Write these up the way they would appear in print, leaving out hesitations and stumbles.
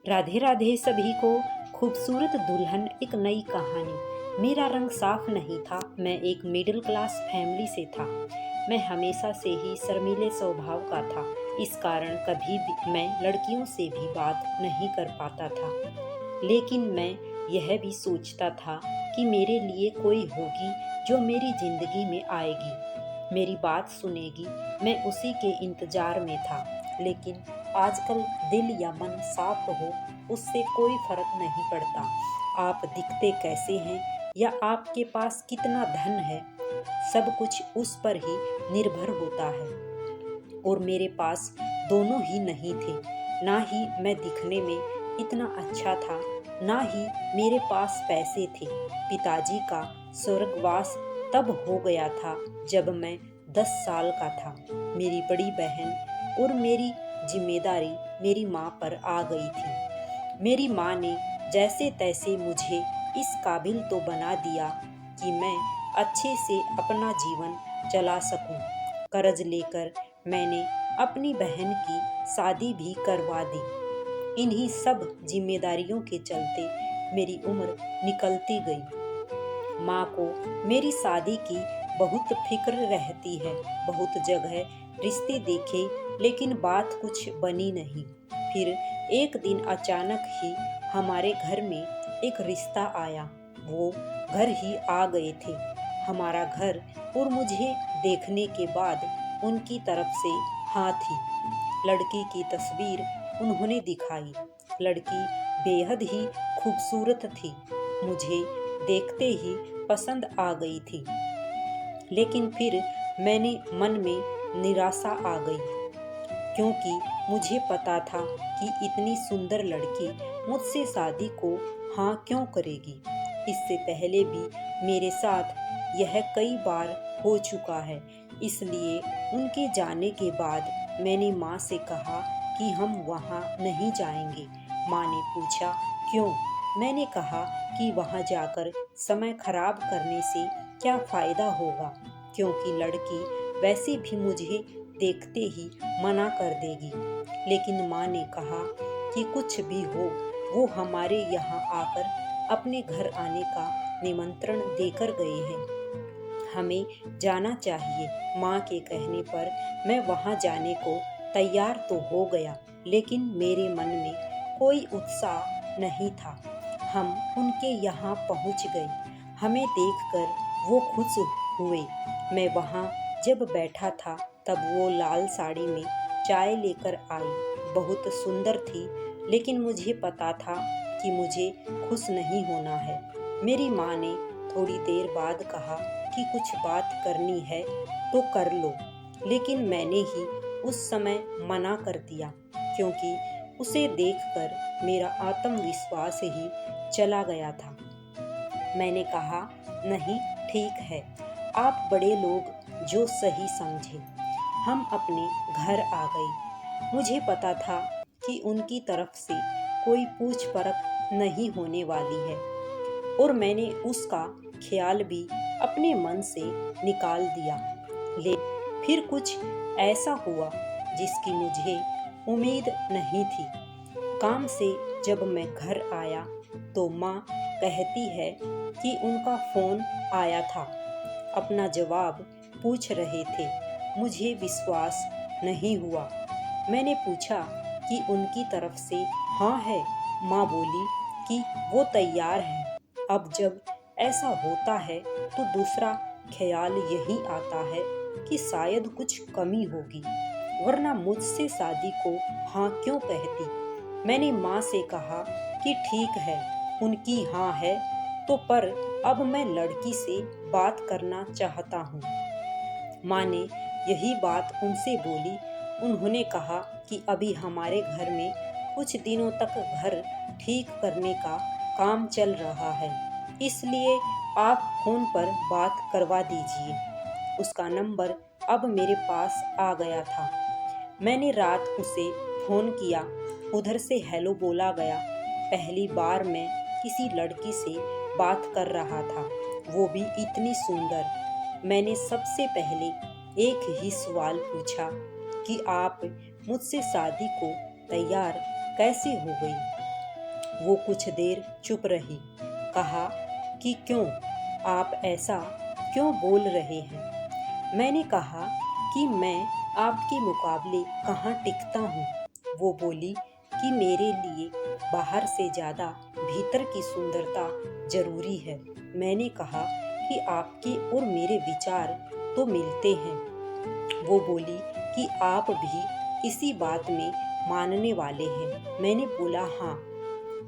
राधे राधे सभी को। खूबसूरत दुल्हन एक नई कहानी। मेरा रंग साफ नहीं था, मैं एक मिडिल क्लास फैमिली से था। मैं हमेशा से ही शर्मीले स्वभाव का था। इस कारण कभी भी मैं लड़कियों से भी बात नहीं कर पाता था। लेकिन मैं यह भी सोचता था कि मेरे लिए कोई होगी जो मेरी जिंदगी में आएगी, मेरी बात सुनेगी। मैं उसी के इंतजार में था। लेकिन आजकल दिल या मन साफ हो, उससे कोई फर्क नहीं पड़ता आप दिखते कैसे हैं या आपके पास कितना धन है। सब कुछ उस पर ही निर्भर होता है। और मेरे पास दोनों ही नहीं थे। ना ही मैं दिखने में इतना अच्छा था, ना ही मेरे पास पैसे थे। पिताजी का स्वर्गवास तब हो गया था जब मैं 10 साल का था। मेरी बड़ी बहन और मेरी जिम्मेदारी मेरी माँ पर आ गई थी। मेरी माँ ने जैसे तैसे मुझे इस काबिल तो बना दिया कि मैं अच्छे से अपना जीवन चला सकूं। कर्ज लेकर मैंने अपनी बहन की शादी भी करवा दी। इन्हीं सब जिम्मेदारियों के चलते मेरी उम्र निकलती गई। माँ को मेरी शादी की बहुत फिक्र रहती है। बहुत जगह रिश्ते देखे, लेकिन बात कुछ बनी नहीं। फिर एक दिन अचानक ही हमारे घर में एक रिश्ता आया। वो घर ही आ गए थे। हमारा घर और मुझे देखने के बाद उनकी तरफ से हाँ थी। लड़की की तस्वीर उन्होंने दिखाई। लड़की बेहद ही खूबसूरत थी। मुझे देखते ही पसंद आ गई थी। लेकिन फिर मैंने मन में निराशा आ गई, क्योंकि मुझे पता था कि इतनी सुंदर लड़की मुझसे शादी को हाँ क्यों करेगी। इससे पहले भी मेरे साथ यह कई बार हो चुका है। इसलिए उनके जाने के बाद मैंने माँ से कहा कि हम वहाँ नहीं जाएंगे। माँ ने पूछा क्यों? मैंने कहा कि वहाँ जाकर समय खराब करने से क्या फ़ायदा होगा, क्योंकि लड़की वैसे भी मुझे देखते ही मना कर देगी। लेकिन माँ ने कहा कि कुछ भी हो, वो हमारे यहाँ आकर अपने घर आने का निमंत्रण देकर गए हैं। हमें जाना चाहिए। माँ के कहने पर मैं वहाँ जाने को तैयार तो हो गया, लेकिन मेरे मन में कोई उत्साह नहीं था। हम उनके यहाँ पहुँच गए। हमें देखकर वो खुश हुए। मैं वहाँ जब बैठा था तब वो लाल साड़ी में चाय लेकर आई। बहुत सुंदर थी, लेकिन मुझे पता था कि मुझे खुश नहीं होना है। मेरी माँ ने थोड़ी देर बाद कहा कि कुछ बात करनी है तो कर लो, लेकिन मैंने ही उस समय मना कर दिया, क्योंकि उसे देखकर मेरा आत्मविश्वास ही चला गया था। मैंने कहा नहीं, ठीक है, आप बड़े लोग जो सही समझे। हम अपने घर आ गए। मुझे पता था कि उनकी तरफ से कोई पूछ परख नहीं होने वाली है, और मैंने उसका ख्याल भी अपने मन से निकाल दिया। ले फिर कुछ ऐसा हुआ जिसकी मुझे उम्मीद नहीं थी। काम से जब मैं घर आया तो माँ कहती है कि उनका फ़ोन आया था, अपना जवाब पूछ रहे थे। मुझे विश्वास नहीं हुआ। मैंने पूछा कि उनकी तरफ से हाँ है। माँ बोली कि वो तैयार हैं। अब जब ऐसा होता है तो दूसरा ख्याल यही आता है कि शायद कुछ कमी होगी, वरना मुझसे शादी को हाँ क्यों कहती। मैंने माँ से कहा कि ठीक है, उनकी हाँ है तो, पर अब मैं लड़की से बात करना चाहता हूँ। माँ ने यही बात उनसे बोली। उन्होंने कहा कि अभी हमारे घर में कुछ दिनों तक घर ठीक करने का काम चल रहा है, इसलिए आप फ़ोन पर बात करवा दीजिए। उसका नंबर अब मेरे पास आ गया था। मैंने रात उसे फ़ोन किया। उधर से हेलो बोला गया। पहली बार मैं किसी लड़की से बात कर रहा था, वो भी इतनी सुंदर। मैंने सबसे पहले एक ही सवाल पूछा कि आप मुझसे शादी को तैयार कैसे हो गई। वो कुछ देर चुप रही। कहा कि क्यों, आप ऐसा क्यों बोल रहे हैं? मैंने कहा कि मैं आपके मुकाबले कहाँ टिकता हूँ। वो बोली कि मेरे लिए बाहर से ज़्यादा भीतर की सुंदरता जरूरी है। मैंने कहा कि आपके और मेरे विचार तो मिलते हैं। वो बोली कि आप भी इसी बात में मानने वाले हैं। मैंने बोला हाँ।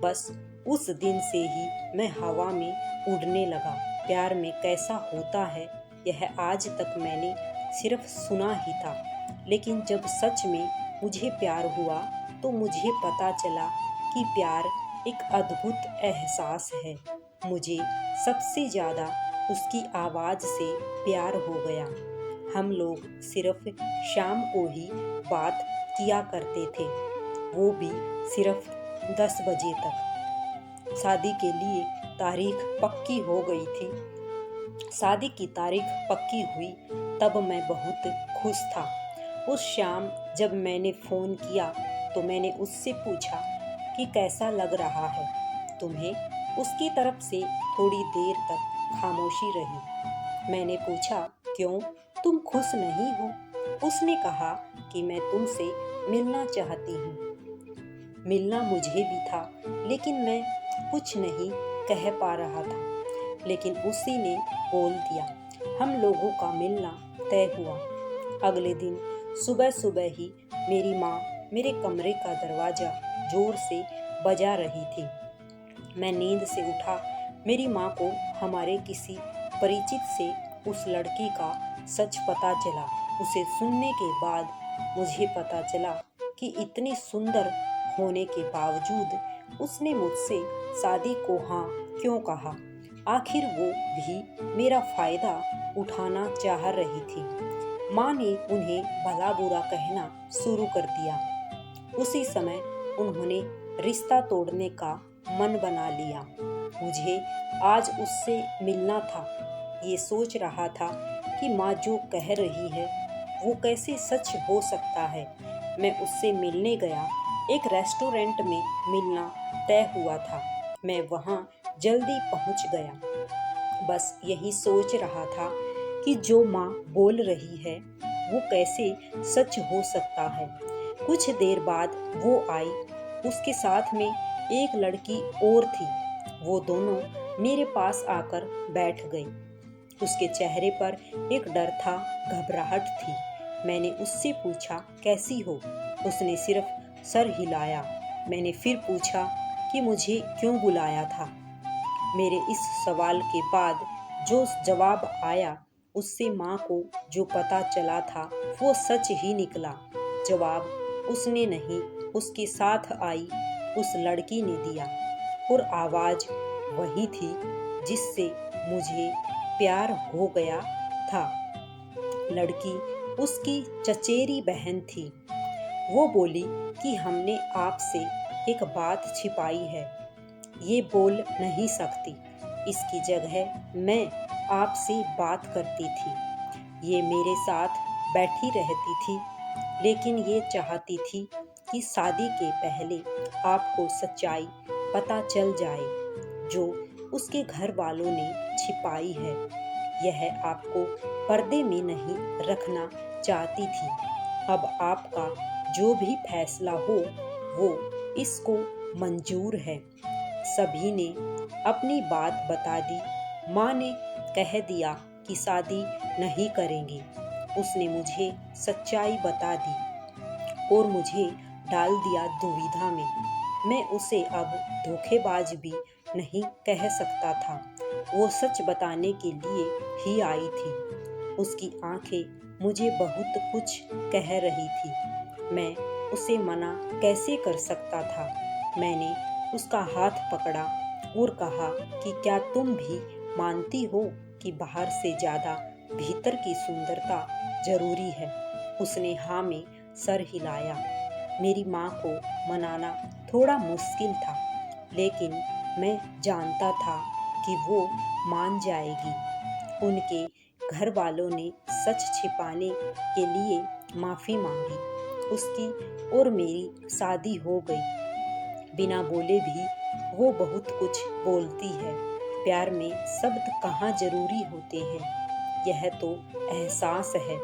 बस उस दिन से ही मैं हवा में उड़ने लगा। प्यार में कैसा होता है यह आज तक मैंने सिर्फ सुना ही था, लेकिन जब सच में मुझे प्यार हुआ तो मुझे पता चला कि प्यार एक अद्भुत एहसास है। मुझे सबसे ज़्यादा उसकी आवाज़ से प्यार हो गया। हम लोग सिर्फ शाम को ही बात किया करते थे, वो भी सिर्फ 10 बजे तक। शादी के लिए तारीख पक्की हो गई थी। शादी की तारीख पक्की हुई तब मैं बहुत खुश था। उस शाम जब मैंने फ़ोन किया तो मैंने उससे पूछा कि कैसा लग रहा है तुम्हें। उसकी तरफ से थोड़ी देर तक खामोशी रही। मैंने पूछा क्यों, तुम खुश नहीं हो? उसने कहा कि मैं तुमसे मिलना चाहती हूँ। मिलना मुझे भी था, लेकिन मैं कुछ नहीं कह पा रहा था। लेकिन उसी ने बोल दिया। हम लोगों का मिलना तय हुआ। अगले दिन सुबह सुबह ही मेरी माँ मेरे कमरे का दरवाज़ा जोर से बजा रही थी। मैं नींद से उठा। मेरी माँ को हमारे किसी परिचित से उस लड़की का सच पता चला। उसे सुनने के बाद मुझे पता चला कि इतनी सुंदर होने के बावजूद उसने मुझसे शादी को हाँ क्यों कहा। आखिर वो भी मेरा फ़ायदा उठाना चाह रही थी। माँ ने उन्हें भला बुरा कहना शुरू कर दिया। उसी समय उन्होंने रिश्ता तोड़ने का मन बना लिया। मुझे आज उससे मिलना था। ये सोच रहा था कि माँ जो कह रही है वो कैसे सच हो सकता है। मैं उससे मिलने गया। एक रेस्टोरेंट में मिलना तय हुआ था। मैं वहाँ जल्दी पहुँच गया। बस यही सोच रहा था कि जो माँ बोल रही है वो कैसे सच हो सकता है। कुछ देर बाद वो आई। उसके साथ में एक लड़की और थी। वो दोनों मेरे पास आकर बैठ गई। उसके चेहरे पर एक डर था, घबराहट थी। मैंने उससे पूछा कैसी हो? उसने सिर्फ सर हिलाया। मैंने फिर पूछा कि मुझे क्यों बुलाया था। मेरे इस सवाल के बाद जो जवाब आया उससे माँ को जो पता चला था वो सच ही निकला। जवाब उसने नहीं, उसके साथ आई उस लड़की ने दिया। और आवाज़ वही थी जिससे मुझे प्यार हो गया था। लड़की उसकी चचेरी बहन थी। वो बोली कि हमने आपसे एक बात छिपाई है, ये बोल नहीं सकती। इसकी जगह मैं आपसे बात करती थी। ये मेरे साथ बैठी रहती थी, लेकिन ये चाहती थी कि शादी के पहले आपको सच्चाई पता चल जाए जो उसके घर वालों ने छिपाई है। यह आपको पर्दे में नहीं रखना चाहती थी। अब आपका जो भी फैसला हो वो इसको मंजूर है। सभी ने अपनी बात बता दी। माँ ने कह दिया कि शादी नहीं करेंगे। उसने मुझे सच्चाई बता दी और मुझे डाल दिया दुविधा में। मैं उसे अब धोखेबाज भी नहीं कह सकता था। वो सच बताने के लिए ही आई थी। उसकी आंखें मुझे बहुत कुछ कह रही थी। मैं उसे मना कैसे कर सकता था। मैंने उसका हाथ पकड़ा और कहा कि क्या तुम भी मानती हो कि बाहर से ज़्यादा भीतर की सुंदरता जरूरी है? उसने हाँ में सर हिलाया। मेरी माँ को मनाना थोड़ा मुश्किल था, लेकिन मैं जानता था कि वो मान जाएगी। उनके घर वालों ने सच छिपाने के लिए माफ़ी मांगी। उसकी और मेरी शादी हो गई। बिना बोले भी वो बहुत कुछ बोलती है। प्यार में शब्द कहाँ जरूरी होते हैं, यह तो एहसास है।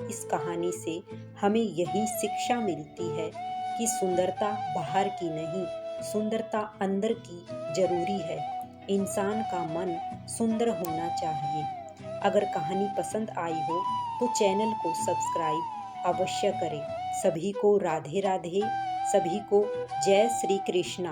इस कहानी से हमें यही शिक्षा मिलती है कि सुंदरता बाहर की नहीं, सुंदरता अंदर की जरूरी है। इंसान का मन सुंदर होना चाहिए। अगर कहानी पसंद आई हो तो चैनल को सब्सक्राइब अवश्य करें। सभी को राधे राधे, सभी को जय श्री कृष्णा।